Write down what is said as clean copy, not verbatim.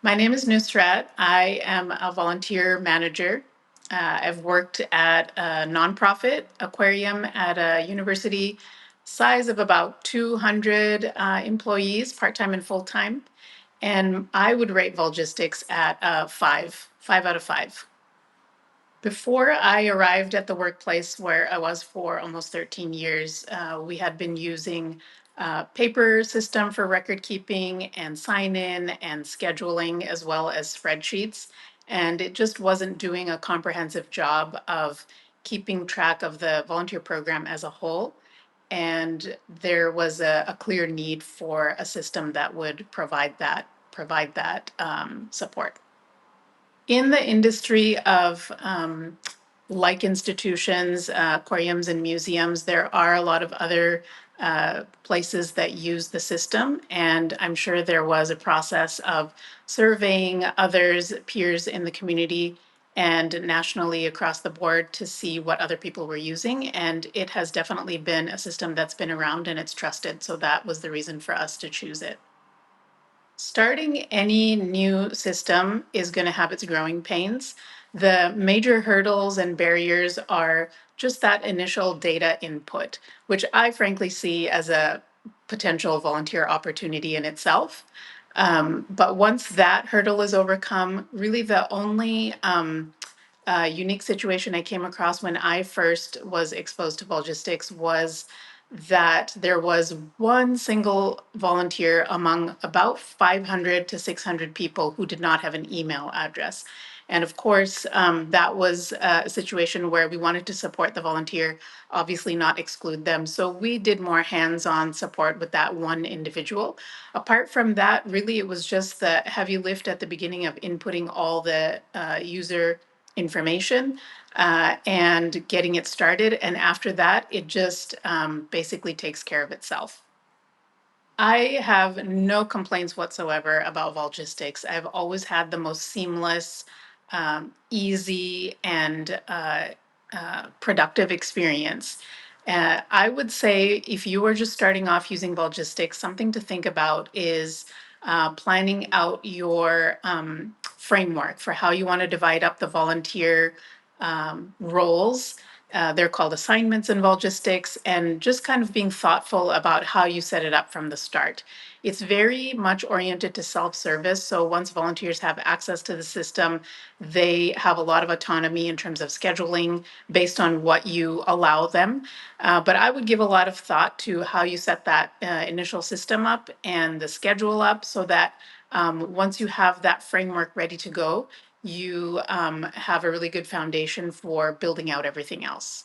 My name is Nusrat. I am a volunteer manager. I've worked at a nonprofit aquarium at a university size of about 200 employees, part-time and full-time. And I would rate Volgistics at five out of five. Before I arrived at the workplace where I was for almost 13 years, we had been using paper system for record keeping and sign in and scheduling as well as spreadsheets. And it just wasn't doing a comprehensive job of keeping track of the volunteer program as a whole. And there was a clear need for a system that would provide that support. In the industry of like institutions, aquariums, and museums, there are a lot of other places that use the system. And I'm sure there was a process of surveying others, peers in the community, and nationally across the board to see what other people were using. And it has definitely been a system that's been around and it's trusted. So that was the reason for us to choose it. Starting any new system is going to have its growing pains. The major hurdles and barriers are just that initial data input, which I frankly see as a potential volunteer opportunity in itself. But once that hurdle is overcome, really the only unique situation I came across when I first was exposed to Volgistics was that there was one single volunteer among about 500 to 600 people who did not have an email address. And of course, that was a situation where we wanted to support the volunteer, obviously not exclude them. So we did more hands-on support with that one individual. Apart from that, really, it was just the heavy lift at the beginning of inputting all the user information and getting it started. And after that, it just basically takes care of itself. I have no complaints whatsoever about Volgistics. I've always had the most seamless, easy, and productive experience. I would say if you were just starting off using Volgistics, something to think about is planning out your framework for how you want to divide up the volunteer roles. They're called assignments in Volgistics, and just kind of being thoughtful about how you set it up from the start. It's very much oriented to self-service. So once volunteers have access to the system, they have a lot of autonomy in terms of scheduling based on what you allow them. But I would give a lot of thought to how you set that initial system up and the schedule up so that once you have that framework ready to go, you have a really good foundation for building out everything else.